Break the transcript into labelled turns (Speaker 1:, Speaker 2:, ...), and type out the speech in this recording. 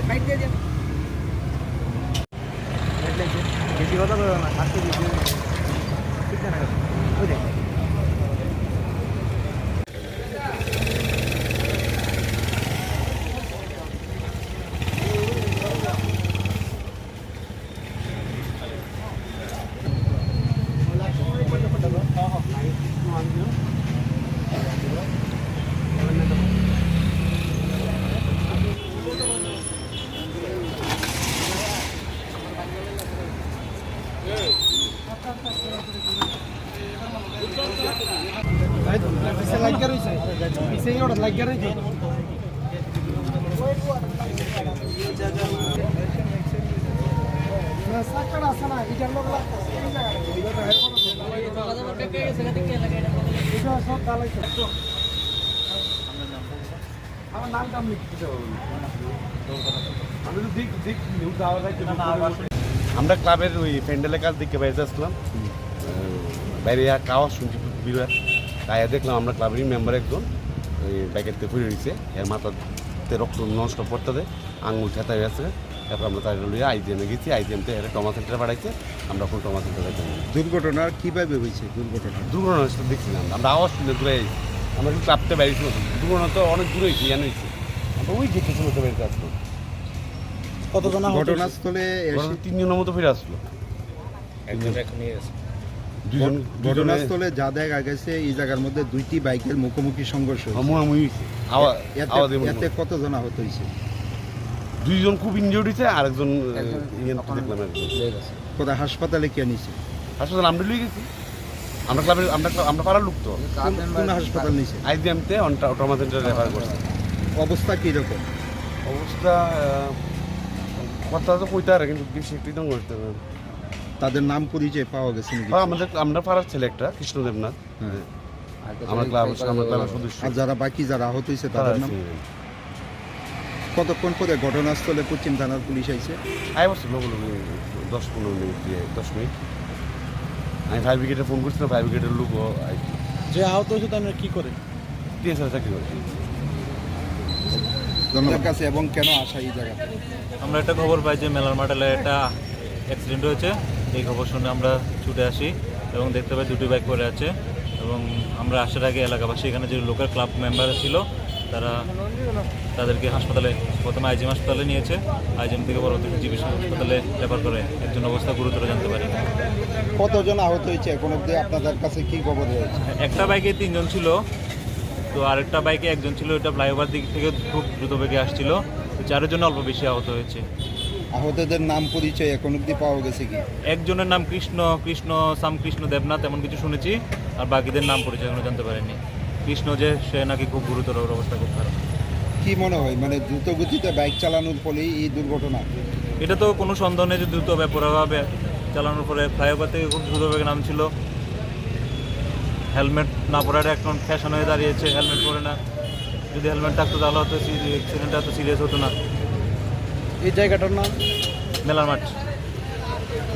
Speaker 1: Bike দিয়ে দিন বেশি কথা বলবো না হাতে দিয়ে ঠিক না ওই দেখ
Speaker 2: আমরা ক্লাবের ওই প্যান্ডেলের কাজ দেখতে বাইরে আসলাম, বাইরে আওয়াজ শুনছি বিরাট তাই দেখলাম আমরা ক্লাবেরই মেম্বার একজন ওই বাইকেরতে পড়ে রয়েছে, এর মাথাতে রক্ত নষ্ট পড়তে আঙুল ঠেতা হয়ে আছে। তারপর আমরা তাই লিয়ে আইজিএমে গেছি, আইজিএমতে এর ট্রমা সেন্টারে পাঠাইছে। আমরা এখন ট্রমা সেন্টারে যাই।
Speaker 3: দুর্ঘটনা কীভাবে হয়েছে?
Speaker 2: দুর্ঘটনা দেখছিলাম আমরা আওয়াজ শুনে দূরে আমরা কিন্তু ক্লাবটা বাইরে ছিল, দুর্ঘটনা তো অনেক দূরে হয়েছে জানো হয়েছে, আমরা ওই দেখে শুনতে বেরিয়ে আসলো।
Speaker 3: কতজন ঘটনাস্থলে
Speaker 2: 3 জনের মতো ফিরে আসলো।
Speaker 3: ঘটনাস্থলে যা দেখা গেছে এই জায়গার মধ্যে 2টি বাইকের মুখোমুখি সংঘর্ষ এতে কতজন আহত হয়েছে?
Speaker 2: 2 জন খুব ইনজিওর্ড হয়েছে, আরেকজন দেখলাম
Speaker 3: কোথায় হাসপাতালে কে নিছে?
Speaker 2: হাসপাতাল আমরা লিয়ে গেছি, আমরা ক্লাবের আমরা পাড়ার লোক তো।
Speaker 3: কোন হাসপাতাল নিছে?
Speaker 2: আইজিএমতে ট্রমা সেন্টারে রেফার করছে।
Speaker 3: অবস্থা কীরকম?
Speaker 2: অবস্থা কথা তো কইতে পারে কিন্তু বেশি একটু দম করতে পারে।
Speaker 3: তাদের নাম পরিচয় পাওয়া গেছে নাকি?
Speaker 2: আমরা পাড়ার ছেলে একটা কৃষ্ণদেবনাথ, আমরা ক্লাবের সদস্য।
Speaker 3: আর যারা বাকি যারা আহত হয়েছে তাদের নাম? কতক্ষণ পরে ঘটনাস্থলে পশ্চিম থানার পুলিশ আইছে?
Speaker 2: আই বছর লোক 10-15 মিনিট 10 মিনিট। আমি ফায়ার ব্রিগেডে ফোন করছিলাম, ফায়ার ব্রিগেডের লোক
Speaker 1: যে আহত হয়েছে তারা কী করে?
Speaker 2: টিএসআর চাকরি করে।
Speaker 3: ধন্যবাদ কাছে। এবং কেন আসা এই জায়গাতে?
Speaker 4: আমরা একটা খবর পাই যে মেলার মাঠে একটা অ্যাক্সিডেন্ট হয়েছে। এই খবর শুনে আমরা ছুটে আসি এবং দেখতে পাই 2টি বাইক পড়ে আছে। এবং আমরা আসার আগে এলাকাবাসী এখানে যে লোকাল ক্লাব মেম্বার ছিল তাদেরকে হাসপাতালে প্রথমে আইজিএম হাসপাতালে নিয়েছে, আইজিএম থেকে পরবর্তীতে জিবি হাসপাতালে রেফার করে। একজন অবস্থা গুরুতর জানতে পারি।
Speaker 3: কতজন আহত হয়েছে এখন অবধি আপনাদের কাছে কি খবর রয়েছে?
Speaker 4: একটা বাইকে 3 জন ছিল, তো আরেকটা বাইকে 1 জন ছিল। এটা ফ্লাইওভার দিক থেকে খুব দ্রুত বেগে আসছিল। 4 জন অল্প বেশি আহত হয়েছে।
Speaker 3: আহতদের নাম পরিচয় এখন অবধি পাওয়া গেছে কি?
Speaker 4: একজনের নাম কৃষ্ণ দেবনাথ এমন কিছু শুনেছি, আর বাকিদের নাম পরিচয় এখনো জানতে পারিনি। কৃষ্ণ যে সে নাকি খুব গুরুতর, অবস্থা খুব খারাপ।
Speaker 3: কি মনে হয় মানে দ্রুত গতিতে বাইক চালানোর ফলেই এই দুর্ঘটনা?
Speaker 4: এটা তো কোনো সন্দেহ নেই যে দ্রুত ব্যাপকভাবে চালানোর পরে ফ্লাইওভার থেকে খুব দ্রুত বেগে নামছিল। হেলমেট না পরাটা এখন ফ্যাশন হয়ে দাঁড়িয়েছে, হেলমেট পরে না। যদি হেলমেট থাকতো তাহলে হয়তো অ্যাক্সিডেন্টটা এত সিরিয়াস হতো না।
Speaker 1: এই জায়গাটার নাম
Speaker 4: মেলার মাঠ।